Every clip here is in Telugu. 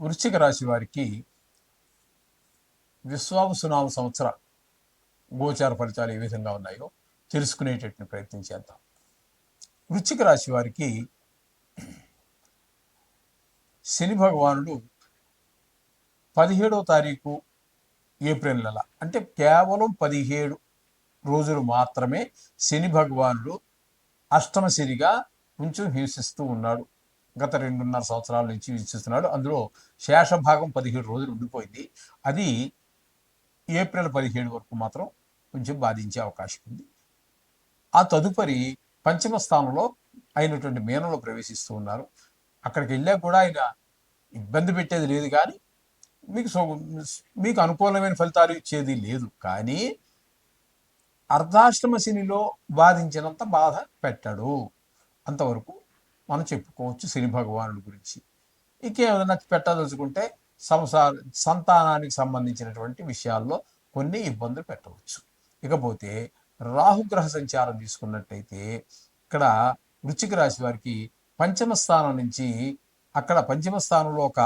వృశ్చిక రాశి వారికి విశ్వావసునామ సంవత్సర గోచార ఫలితాలు ఏ విధంగా ఉన్నాయో తెలుసుకునేటటువంటి ప్రయత్నం చేద్దాం. వృశ్చిక రాశి వారికి శని భగవానుడు 17వ తారీఖు ఏప్రిల్ నెల, అంటే కేవలం 17 రోజులు మాత్రమే శని భగవానుడు అష్టమ శనిగా కొంచెం హింసిస్తూ ఉన్నాడు. గత 2.5 సంవత్సరాల నుంచి హింసిస్తున్నాడు. అందులో శేషభాగం 17 రోజులు ఉండిపోయింది. అది ఏప్రిల్ 17 వరకు మాత్రం కొంచెం బాధించే అవకాశం ఉంది. ఆ తదుపరి పంచమ స్థానంలో అయినటువంటి మీనంలో ప్రవేశిస్తూ ఉన్నారు. అక్కడికి వెళ్ళా కూడా ఆయన ఇబ్బంది పెట్టేది లేదు, కానీ మీకు అనుకూలమైన ఫలితాలు ఇచ్చేది లేదు. కానీ అర్ధాష్టమ శనిలో బాధించినంత బాధ పెట్టాడు, అంతవరకు మనం చెప్పుకోవచ్చు శని భగవానుడి గురించి. ఇంకేమైనా పెట్టదలుచుకుంటే సంతానానికి సంబంధించినటువంటి విషయాల్లో కొన్ని ఇబ్బందులు పెట్టవచ్చు. ఇకపోతే రాహుగ్రహ సంచారం తీసుకున్నట్టయితే ఇక్కడ వృశ్చిక రాశి వారికి పంచమ స్థానం నుంచి అక్కడ పంచమ స్థానంలో ఒక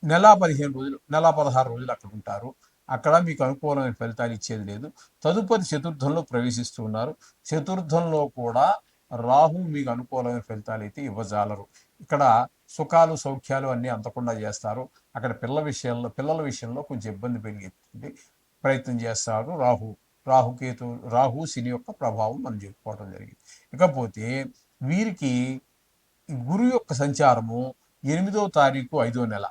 నెల 15 రోజులు, నెల 16 రోజులు అక్కడ ఉంటారు. అక్కడ మీకు అనుకూలమైన ఫలితాలు ఇచ్చేది లేదు. తదుపరి చతుర్థంలో ప్రవేశిస్తూ ఉన్నారు. చతుర్థంలో కూడా రాహు మీకు అనుకూలమైన ఫలితాలు అయితే ఇవ్వజాలరు. ఇక్కడ సుఖాలు సౌఖ్యాలు అన్నీ అందకుండా చేస్తారు. అక్కడ పిల్లల విషయంలో కొంచెం ఇబ్బంది పెరిగేటువంటి ప్రయత్నం చేస్తారు. రాహు శని యొక్క ప్రభావం మనం చెప్పుకోవడం జరిగింది. ఇకపోతే వీరికి గురు యొక్క సంచారము 8వ తారీఖు 5వ నెల,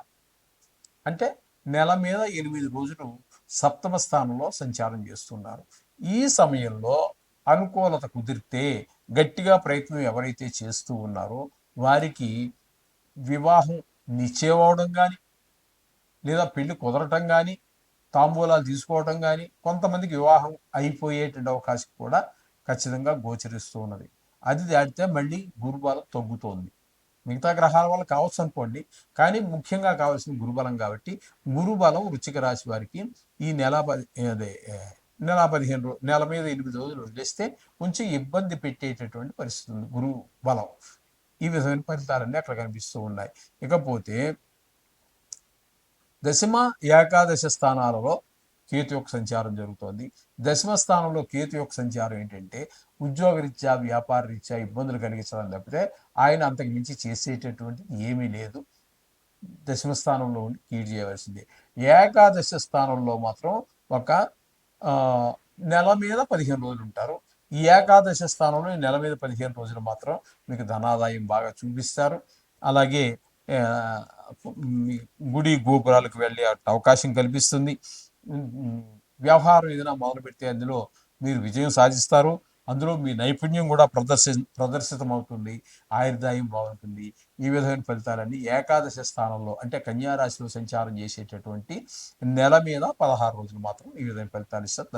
అంటే నెల మీద 8 రోజులు సప్తమ స్థానంలో సంచారం చేస్తున్నారు. ఈ సమయంలో అనుకూలత కుదిరితే గట్టిగా ప్రయత్నం ఎవరైతే చేస్తూ ఉన్నారో వారికి వివాహం నిశ్చయమవడం కానీ, లేదా పెళ్లి కుదరటం కానీ, తాంబూలాలు తీసుకోవటం కానీ, కొంతమందికి వివాహం అయిపోయేటువంటి అవకాశం కూడా ఖచ్చితంగా గోచరిస్తూ ఉన్నది. అది దాటితే మళ్ళీ గురుబలం తగ్గుతోంది. మిగతా గ్రహాల వల్ల కావచ్చు అనుకోండి, కానీ ముఖ్యంగా కావాల్సిన గురుబలం. కాబట్టి గురుబలం వృశ్చిక రాశి వారికి ఈ నెల 15 నెల మీద 8 రోజులు వదిలేస్తే కొంచెం ఇబ్బంది పెట్టేటటువంటి పరిస్థితి ఉంది. గురు బలం ఈ విధమైన ఫలితాలన్నీ అక్కడ కనిపిస్తూ ఉన్నాయి. ఇకపోతే దశమ ఏకాదశ స్థానాలలో కేతు యొక్క సంచారం జరుగుతోంది. దశమ స్థానంలో కేతు యొక్క సంచారం ఏంటంటే ఉద్యోగరీత్యా వ్యాపార రీత్యా ఇబ్బందులు కలిగించడం తప్పితే ఆయన అంతకు మించి చేసేటటువంటిది ఏమీ లేదు. దశమ స్థానంలో ఉండి కీడు చేయవలసిందే. ఏకాదశ స్థానంలో మాత్రం ఒక నెల మీద 15 రోజులు ఉంటారు. ఈ ఏకాదశ స్థానంలో నెల మీద 15 రోజులు మాత్రం మీకు ధనాదాయం బాగా చూపిస్తారు. అలాగే గుడి గోపురాలకు వెళ్ళే అవకాశం కల్పిస్తుంది. వ్యవహారం ఏదైనా మొదలు పెడితే అందులో మీరు విజయం సాధిస్తారు. అందులో మీ నైపుణ్యం కూడా ప్రదర్శితమవుతుంది. ఆయుర్దాయం బాగుంటుంది. ఈ విధమైన ఫలితాలన్నీ ఏకాదశ స్థానంలో, అంటే కన్యారాశిలో సంచారం చేసేటటువంటి నెల మీద 16 రోజులు మాత్రం ఈ విధమైన ఫలితాలు ఇస్తారు.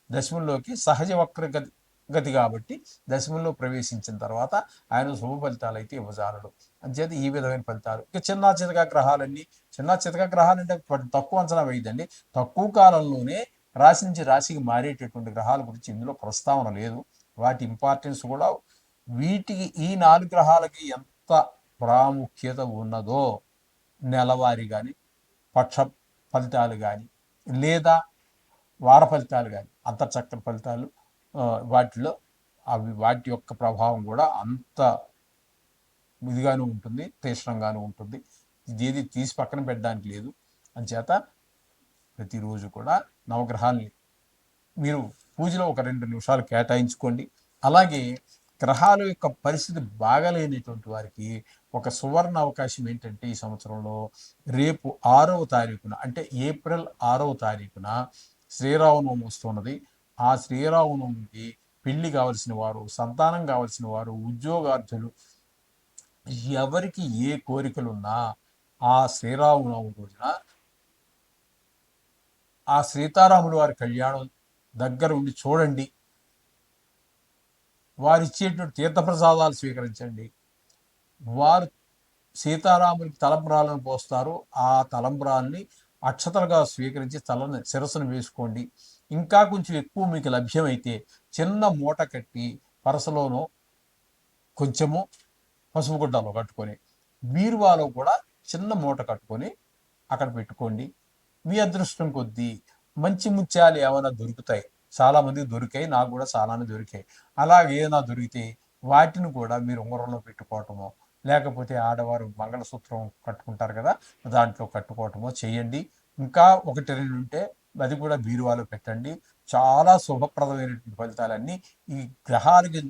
దశమంలోకి సహజ వక్రగతి కాబట్టి దశమంలో ప్రవేశించిన తర్వాత ఆయన శుభ ఫలితాలు అయితే ఇవ్వజాలడు. అంచేత ఈ విధమైన ఫలితాలు. ఇక చిన్న చితక గ్రహాలు అంటే తక్కువ అంచనా వేయదండి. తక్కువ కాలంలోనే రాశి నుంచి రాశికి మారేటటువంటి గ్రహాల గురించి ఇందులో ప్రస్తావన లేదు. వాటి ఇంపార్టెన్స్ కూడా, వీటికి ఈ 4 గ్రహాలకి ఎంత ప్రాముఖ్యత ఉన్నదో నెలవారీ కానీ, పక్ష ఫలితాలు కానీ, లేదా వార ఫలితాలు కానీ, అంతర్చక్ర ఫలితాలు, వాటిలో వాటి యొక్క ప్రభావం కూడా అంత ఇదిగాను ఉంటుంది, తీక్షణంగాను ఉంటుంది. ఇది తీసి పక్కన పెట్టడానికి లేదు. అంచేత ప్రతిరోజు కూడా నవగ్రహాల్ని మీరు పూజలో ఒక 2 నిమిషాలు కేటాయించుకోండి. అలాగే గ్రహాల యొక్క పరిస్థితి బాగాలేనటువంటి వారికి ఒక సువర్ణ అవకాశం ఏంటంటే ఈ సంవత్సరంలో రేపు 6వ తారీఖున, అంటే ఏప్రిల్ 6వ తారీఖున శ్రీరామనవమి వస్తున్నది. ఆ శ్రీరామనవమికి పెళ్లి కావలసిన వారు, సంతానం కావలసిన వారు, ఉద్యోగార్థులు, ఎవరికి ఏ కోరికలున్నా ఆ శ్రీరామనవమి రోజున ఆ సీతారాముల వారి కళ్యాణం దగ్గర ఉండి చూడండి. వారిచ్చేటువంటి తీర్థప్రసాదాలు స్వీకరించండి. వారు సీతారాములకి తలంబ్రాలను పోస్తారు. ఆ తలంబ్రాల్ని అక్షతలుగా స్వీకరించి శిరస్సును వేసుకోండి. ఇంకా కొంచెం ఎక్కువ మీకు లభ్యమైతే చిన్న మూట కట్టి పరసలోనో కొంచెము పసుపు గుడ్డలో కట్టుకొని బీరువాలో కూడా చిన్న మూట కట్టుకొని అక్కడ పెట్టుకోండి. మీ అదృష్టం కొద్దీ మంచి ముత్యాలు ఏమైనా దొరుకుతాయి. చాలామందికి దొరికాయి, నాకు కూడా చాలానే దొరికాయి. అలాగే ఏదైనా దొరికితే వాటిని కూడా మీరు ఉంగరంలో పెట్టుకోవటమో, లేకపోతే ఆడవారు మంగళసూత్రం కట్టుకుంటారు కదా, దాంట్లో కట్టుకోవటమో చేయండి. ఇంకా 1, 2 ఉంటే అది కూడా బీరువాలో పెట్టండి. చాలా శుభప్రదమైనటువంటి ఫలితాలన్నీ ఈ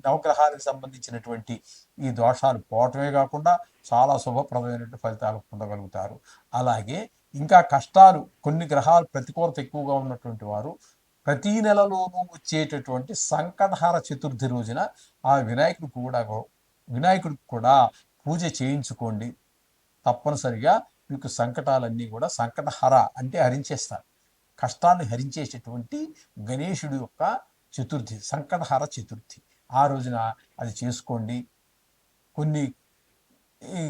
నవగ్రహాలకు సంబంధించినటువంటి ఈ దోషాలు పోవటమే కాకుండా చాలా శుభప్రదమైనటువంటి ఫలితాలు పొందగలుగుతారు. అలాగే ఇంకా కష్టాలు, కొన్ని గ్రహాలు ప్రతికూలత ఎక్కువగా ఉన్నటువంటి వారు ప్రతి నెలలోనూ వచ్చేటటువంటి సంకటహార చతుర్థి రోజున ఆ వినాయకుడికి కూడా పూజ చేయించుకోండి. తప్పనిసరిగా మీకు సంకటాలన్నీ కూడా సంకటహర అంటే హరించేస్తారు. కష్టాన్ని హరించేటటువంటి గణేశుడి యొక్క చతుర్థి, సంకటహర చతుర్థి. ఆ రోజున అది చేసుకోండి. కొన్ని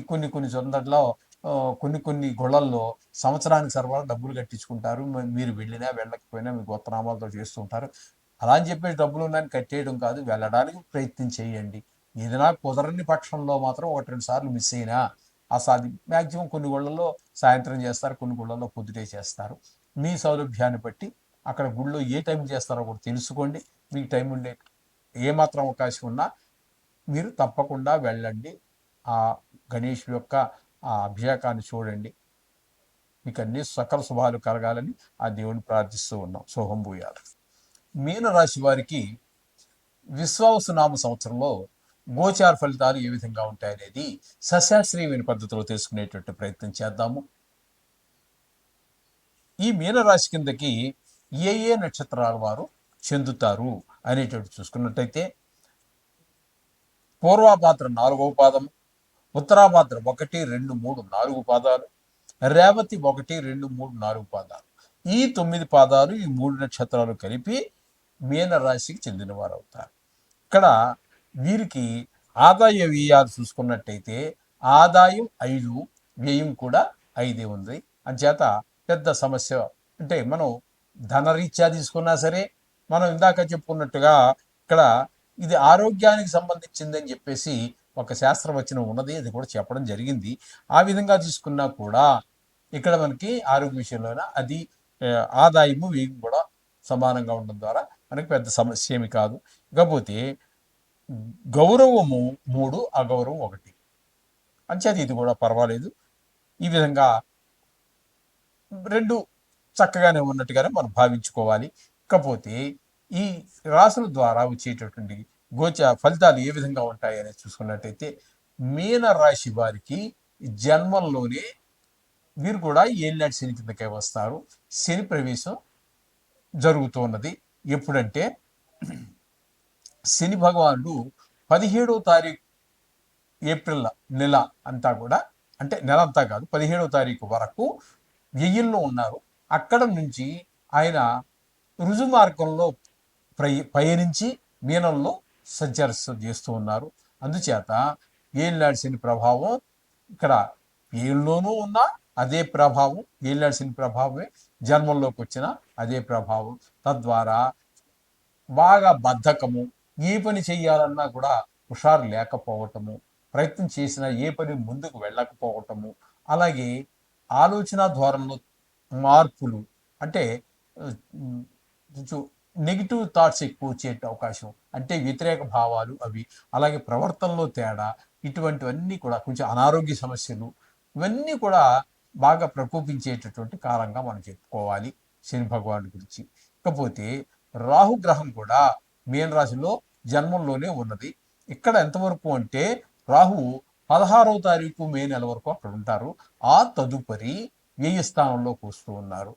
కొన్ని సందర్భాల్లో కొన్ని గుళ్ళల్లో సంవత్సరానికి సరిపడా డబ్బులు కట్టించుకుంటారు. మీరు వెళ్ళినా వెళ్ళకపోయినా మీ గోత్రనామాలతో చేస్తుంటారు. అలా అని చెప్పేసి డబ్బులు ఉన్నాయని కట్టేయడం కాదు, వెళ్ళడానికి ప్రయత్నం చేయండి. ఏదైనా కుదరని పక్షంలో మాత్రం 1, 2 సార్లు మిస్ అయినా అసాది మ్యాక్సిమం కొన్ని గుళ్ళల్లో సాయంత్రం చేస్తారు, కొన్ని గుళ్ళల్లో పొద్దుటే చేస్తారు. మీ సౌలభ్యాన్ని బట్టి అక్కడ గుళ్ళో ఏ టైం చేస్తారో కూడా తెలుసుకోండి. మీకు టైం ఉండే ఏమాత్రం అవకాశం ఉన్నా మీరు తప్పకుండా వెళ్ళండి. ఆ గణేష్ యొక్క ఆ అభిషేకాన్ని చూడండి. మీకు అన్ని సకల శుభాలు కలగాలని ఆ దేవుని ప్రార్థిస్తూ ఉన్నాం. శుభం భూయాలు. మీనరాశి వారికి విశ్వావసునామ సంవత్సరంలో గోచార ఫలితాలు ఏ విధంగా ఉంటాయనేది సశాస్త్రీయమైన పద్ధతిలో తెలుసుకునేటువంటి ప్రయత్నం చేద్దాము. ఈ మీనరాశి కిందకి ఏ నక్షత్రాల వారు చెందుతారు అనేటువంటి చూసుకున్నట్టయితే పూర్వాభాద్ర 4వ పాదం, ఉత్తరాభాద్ర 1, 2, 3, 4 పాదాలు, రేవతి 1, 2, 3, 4 పాదాలు. ఈ 9 పాదాలు, ఈ 3 నక్షత్రాలు కలిపి మీనరాశికి చెందిన వారు అవుతారు. ఇక్కడ వీరికి ఆదాయ వ్యయాలు చూసుకున్నట్టయితే ఆదాయం 5, వ్యయం కూడా 5 ఉంది. అంచేత పెద్ద సమస్య అంటే మనం ధనరీత్యా తీసుకున్నా సరే, మనం ఇందాక చెప్పుకున్నట్టుగా ఇక్కడ ఇది ఆరోగ్యానికి సంబంధించిందని చెప్పేసి ఒక శాస్త్రవచనం ఉన్నది, అది కూడా చెప్పడం జరిగింది. ఆ విధంగా తీసుకున్నా కూడా ఇక్కడ మనకి ఆరోగ్య విషయంలోన అది ఆదాయము వ్యయం కూడా సమానంగా ఉండడం ద్వారా మనకి పెద్ద సమస్య ఏమి కాదు. ఇకపోతే గౌరవము 3, అగౌరవం 1. అంచేది ఇది కూడా పర్వాలేదు. ఈ విధంగా 2 చక్కగానే ఉన్నట్టుగానే మనం భావించుకోవాలి. ఇకపోతే ఈ రాసుల ద్వారా వచ్చేటటువంటి ఫలితాలు ఏ విధంగా ఉంటాయి అనేది చూసుకున్నట్టయితే మీన రాశి వారికి జన్మంలోనే వీరు కూడా ఏళ్ళనాటి శని కిందకే వస్తారు. శని ప్రవేశం జరుగుతున్నది. ఎప్పుడంటే శని భగవానుడు 17వ తారీఖు ఏప్రిల్ నెల అంతా కూడా, అంటే నెల అంతా కాదు, 17వ తారీఖు వరకు వ్యయంలో ఉన్నారు. అక్కడ నుంచి ఆయన రుజు మార్గంలో పయనించి మీనంలో చేస్తూ ఉన్నారు. అందుచేత ఏళ్ళనాటి శని ప్రభావం ఇక్కడ వ్యయంలోనూ ఉన్న అదే ప్రభావం, ఏళ్ళనాటి శని ప్రభావమే జన్మంలోకి వచ్చిన అదే ప్రభావం. తద్వారా బాగా బద్ధకము, ఏ పని చెయ్యాలన్నా కూడా హుషారు లేకపోవటము, ప్రయత్నం చేసినా ఏ పని ముందుకు వెళ్ళకపోవటము, అలాగే ఆలోచన ధోరణిలో మార్పులు, అంటే నెగిటివ్ థాట్స్ ఎక్కువ వచ్చే అవకాశం, అంటే వ్యతిరేక భావాలు అవి, అలాగే ప్రవర్తనలో తేడా, ఇటువంటివన్నీ కూడా కొంచెం అనారోగ్య సమస్యలు, ఇవన్నీ కూడా బాగా ప్రకోపించేటటువంటి కాలంగా మనం చెప్పుకోవాలి శని భగవానుడి గురించి. ఇకపోతే రాహుగ్రహం కూడా మీన రాశిలో జన్మంలోనే ఉన్నది. ఇక్కడ ఎంతవరకు అంటే రాహు 16వ తారీఖు మే నెల వరకు అక్కడ ఉంటారు. ఆ తదుపరి వ్యయ స్థానంలోకి వస్తూ ఉన్నారు.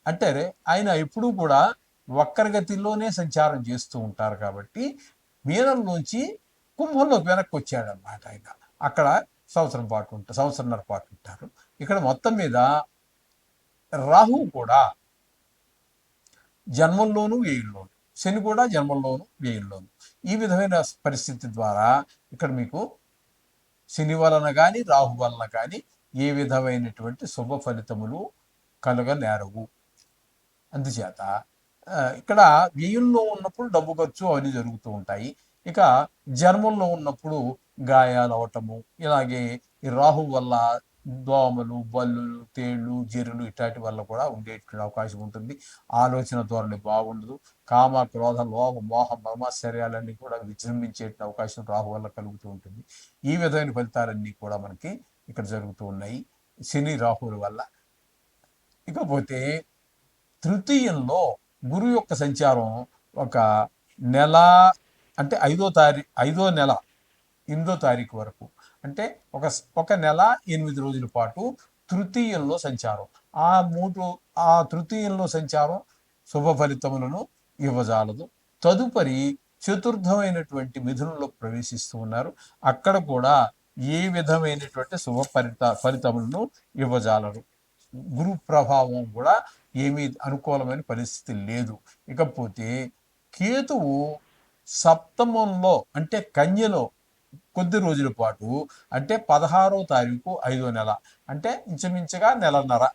అంటే ఆయన ఎప్పుడూ కూడా వక్రగతిలోనే సంచారం చేస్తూ ఉంటారు. కాబట్టి మీనంలోంచి కుంభంలోకి వెనక్కి వచ్చాడనమాట ఆయన. అక్కడ సంవత్సరంన్నర పాటు ఉంటారు. ఇక్కడ మొత్తం మీద రాహు కూడా జన్మంలోనూ వ్యయంలోను, శని కూడా జన్మంలోను వ్యయంలోను. ఈ విధమైన పరిస్థితి ద్వారా ఇక్కడ మీకు శని వలన కానీ రాహు వలన కానీ ఏ విధమైనటువంటి శుభ ఫలితములు కలగనేరవు. అందుచేత ఇక్కడ వ్యయంలో ఉన్నప్పుడు డబ్బు ఖర్చు అవన్నీ జరుగుతూ ఉంటాయి. ఇక జన్మంలో ఉన్నప్పుడు గాయాలు అవటము, ఇలాగే ఈ రాహు వల్ల దోమలు, బల్లులు, తేళ్ళు, జెర్రులు ఇట్లాంటి వల్ల కూడా ఉండేటువంటి అవకాశం ఉంటుంది. ఆలోచన ధోరణి బాగుండదు. కామ, క్రోధ, లోభ, మోహ, మమశ్చర్యాలన్నీ కూడా విజృంభించే అవకాశం రాహు వల్ల కలుగుతూ ఉంటుంది. ఈ విధమైన ఫలితాలన్నీ కూడా మనకి ఇక్కడ జరుగుతూ ఉన్నాయి శని రాహుల వల్ల. ఇకపోతే తృతీయంలో గురు యొక్క సంచారం ఒక నెల, అంటే 5వ నెల 8వ తారీఖు వరకు, అంటే ఒక నెల 8 రోజుల పాటు తృతీయంలో సంచారం. ఆ తృతీయంలో సంచారం శుభ ఫలితములను ఇవ్వజాలదు. తదుపరి చతుర్థమైనటువంటి మిథునంలో ప్రవేశిస్తూ ఉన్నారు. అక్కడ కూడా ఏ విధమైనటువంటి శుభ ఫలితములను ఇవ్వజాలరు. గురు ప్రభావం కూడా ఏమీ అనుకూలమైన పరిస్థితి లేదు. ఇకపోతే కేతువు సప్తమంలో, అంటే కన్యలో కొద్ది రోజుల పాటు, అంటే 16వ తారీఖు 5వ నెల, అంటే ఇంచుమించుగా నెలన్నర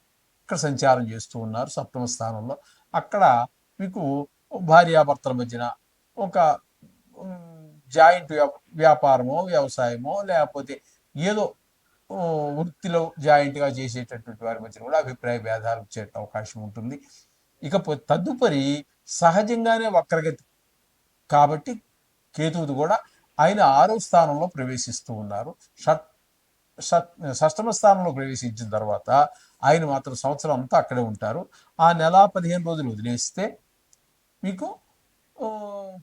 ఇక్కడ సంచారం చేస్తూ ఉన్నారు సప్తమ స్థానంలో. అక్కడ మీకు భార్యాభర్తల మధ్యన ఒక జాయింట్ వ్యాపారమో, వ్యవసాయమో, లేకపోతే ఏదో వృత్తిలో జాయింట్గా చేసేటటువంటి వారి మధ్య కూడా అభిప్రాయ భేదాలు వచ్చే అవకాశం ఉంటుంది. ఇకపోతే తదుపరి సహజంగానే వక్రగతి కాబట్టి కేతువుది కూడా ఆయన 6వ స్థానంలో ప్రవేశిస్తూ ఉన్నారు. షష్టమ స్థానంలో ప్రవేశించిన తర్వాత ఆయన మాత్రం సంవత్సరం అంతా అక్కడే ఉంటారు. ఆ నెల 15 రోజులు వదిలేస్తే మీకు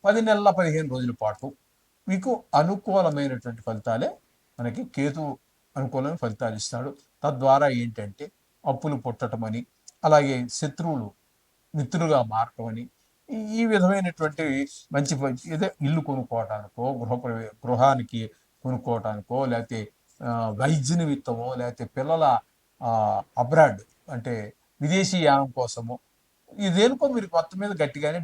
10 నెలల 15 రోజుల పాటు మీకు అనుకూలమైనటువంటి ఫలితాలే మనకి కేతువు అనుకూలమైన ఫలితాలు ఇస్తాడు. తద్వారా ఏంటంటే అప్పులు పుట్టటమని, అలాగే శత్రువులు మిత్రులుగా మారటమని, ఈ విధమైనటువంటి మంచి ఏదో ఇల్లు కొనుక్కోవటానికో, గృహానికి కొనుక్కోవటానికో, లేకపోతే వైద్య నిమిత్తమో, లేకపోతే పిల్లల అబ్రాడ్ అంటే విదేశీ యానం కోసమో, ఇదేనుకో మీరు మొత్తం మీద గట్టిగానే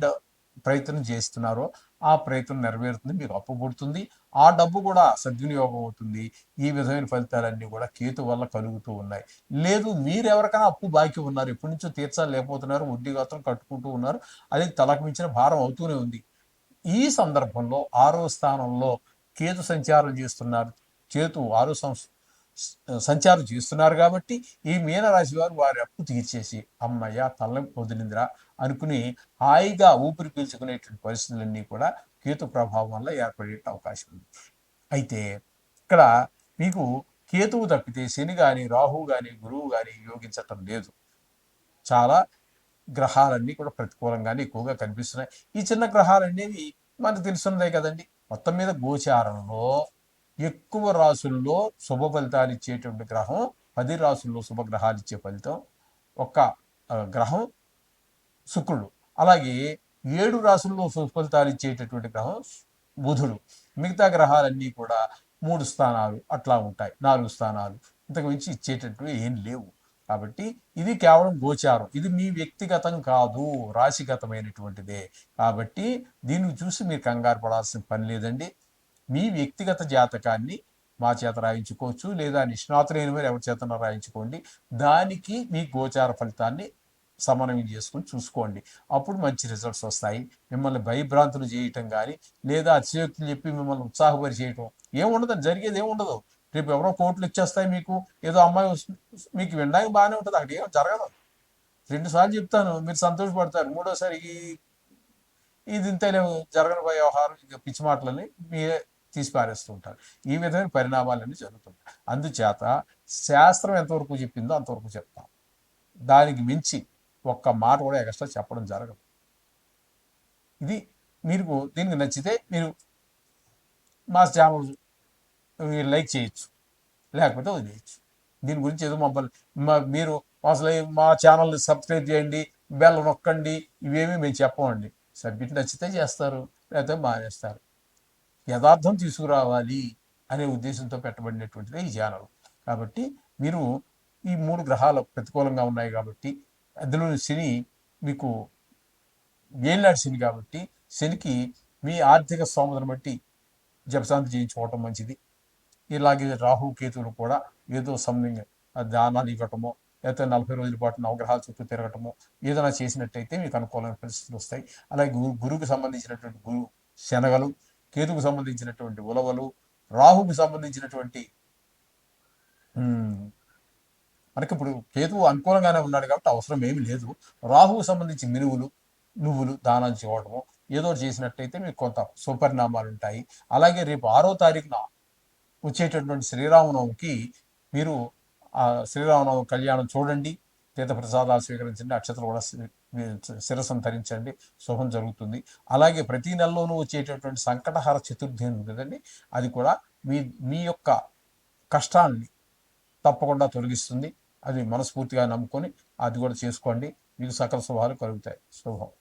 ప్రయత్నం చేస్తున్నారో ఆ ప్రయత్నం నెరవేరుతుంది, మీకు అప్పు పుడుతుంది, ఆ డబ్బు కూడా సద్వినియోగం అవుతుంది. ఈ విధమైన ఫలితాలన్నీ కూడా కేతు వల్ల కలుగుతూ ఉన్నాయి. లేదు మీరు ఎవరికైనా అప్పు బాకీ ఉన్నారు, ఎప్పటి నుంచో తీర్చలేకపోతున్నారు, వడ్డీ గాత్రం కట్టుకుంటూ ఉన్నారు, అది తలకు మించిన భారం అవుతూనే ఉంది. ఈ సందర్భంలో 6వ స్థానంలో కేతు సంచారం చేస్తున్నారు. కేతు 6వ సంచారం చేస్తున్నారు కాబట్టి ఈ మీనరాశి వారు వారి అప్పు తీర్చేసి అమ్మయ్య తలనొప్పి వదిలిందిరా అనుకుని హాయిగా ఊపిరి పీల్చుకునేటువంటి పరిస్థితులన్నీ కూడా కేతు ప్రభావం వల్ల ఏర్పడే అవకాశం ఉంది. అయితే ఇక్కడ మీకు కేతువు తప్పితే శని కానీ, రాహువు కానీ, గురువు కానీ యోగించటం లేదు. చాలా గ్రహాలన్నీ కూడా ప్రతికూలంగానే ఎక్కువగా కనిపిస్తున్నాయి. ఈ చిన్న గ్రహాలు అనేవి మనకు తెలుసున్నదే కదండి. మొత్తం మీద గోచారంలో ఎక్కువ రాసుల్లో శుభ ఫలితాలు ఇచ్చేటువంటి గ్రహం, 10 రాసుల్లో శుభగ్రహాలు ఇచ్చే ఫలితం ఒక్క గ్రహం శుక్రుడు. అలాగే 7 రాసుల్లో శుభ ఫలితాలు ఇచ్చేటటువంటి గ్రహం బుధుడు. మిగతా గ్రహాలన్నీ కూడా 3 స్థానాలు అట్లా ఉంటాయి, 4 స్థానాలు, ఇంతకు మించి ఇచ్చేటటువంటివి ఏం లేవు. కాబట్టి ఇది కేవలం గోచారం, ఇది మీ వ్యక్తిగతం కాదు, రాశిగతమైనటువంటిదే. కాబట్టి దీన్ని చూసి మీరు కంగారు పడాల్సిన పని లేదండి. మీ వ్యక్తిగత జాతకాన్ని మా చేత రాయించుకోవచ్చు, లేదా నిష్ణాతులైన మీరు ఎవరి చేతన రాయించుకోండి. దానికి మీ గోచార ఫలితాన్ని సమన్వయం చేసుకుని చూసుకోండి. అప్పుడు మంచి రిజల్ట్స్ వస్తాయి. మిమ్మల్ని భయభ్రాంతులు చేయటం కానీ, లేదా అతిశయోక్తులు చెప్పి మిమ్మల్ని ఉత్సాహపరి చేయటం ఏముండదు, జరిగేది ఏముండదు. రేపు ఎవరో కోట్లు ఇచ్చేస్తాయి మీకు, ఏదో అమ్మాయి మీకు వినడానికి బాగానే ఉంటుంది, అక్కడ ఏం జరగదు. 2 సార్లు చెప్తాను, మీరు సంతోషపడతారు. మూడోసారి ఇది ఇంతే జరగని వ్యవహారం, ఇంకా పిచ్చి మాటలని మీరే తీసి పారేస్తూ ఉంటారు. ఈ విధమైన పరిణామాలన్నీ జరుగుతుంటాయి. అందుచేత శాస్త్రం ఎంతవరకు చెప్పిందో అంతవరకు చెప్తాం. దానికి మించి ఒక్క మాట కూడా ఎక్స్ట్రా చెప్పడం జరగదు. ఇది మీకు దీనికి నచ్చితే మీరు మా ఛానల్ లైక్ చేయొచ్చు, లేకపోతే వదిలేయచ్చు. దీని గురించి ఏదో మీరు అసలు మా ఛానల్ని సబ్స్క్రైబ్ చేయండి, బెల్ నొక్కండి, ఇవేమీ మేము చెప్పమండి. సబ్జెక్ట్ నచ్చితే చేస్తారు, లేకపోతే మానేస్తారు. యథార్థం తీసుకురావాలి అనే ఉద్దేశంతో పెట్టబడినటువంటిది ఈ ఛానల్. కాబట్టి మీరు ఈ 3 గ్రహాలు ప్రతికూలంగా ఉన్నాయి కాబట్టి, అందులో శని మీకు ఏళ్ళనాడు శని కాబట్టి, శనికి మీ ఆర్థిక స్తోమతను బట్టి జపశాంతి చేయించుకోవటం మంచిది. ఇలాగే రాహు కేతువులు కూడా ఏదో సంథింగ్ దానాలు ఇవ్వటమో, లేకపోతే 40 రోజుల పాటు నవగ్రహాల చుట్టూ తిరగటమో ఏదైనా చేసినట్టయితే మీకు అనుకూలమైన పరిస్థితులు వస్తాయి. అలాగే గురువుకు సంబంధించినటువంటి శనగలు, కేతుకు సంబంధించినటువంటి ఉలవలు, రాహుకు సంబంధించినటువంటి మనకి ఇప్పుడు కేతువు అనుకూలంగానే ఉన్నాడు కాబట్టి అవసరం ఏమీ లేదు. రాహువు సంబంధించి మినువులు, నువ్వులు దానం చేయడము ఏదో చేసినట్టయితే మీకు కొంత సుపరిణామాలు ఉంటాయి. అలాగే రేపు 6వ తారీఖున వచ్చేటటువంటి శ్రీరామనవమికి మీరు ఆ శ్రీరామనవమి కళ్యాణం చూడండి, తీర్థప్రసాదాలు స్వీకరించండి, అక్షతలు కూడా శిరస్సును ధరించండి, శుభం జరుగుతుంది. అలాగే ప్రతి నెలలోనూ వచ్చేటటువంటి సంకటహర చతుర్థి ఉంది కదండి, అది కూడా మీ మీ యొక్క కష్టాన్ని తప్పకుండా తొలగిస్తుంది. అది మనస్ఫూర్తిగా నమ్ముకొని అది కూడా చేసుకోండి, మీకు సకల శుభాలు కలుగుతాయి. శుభం.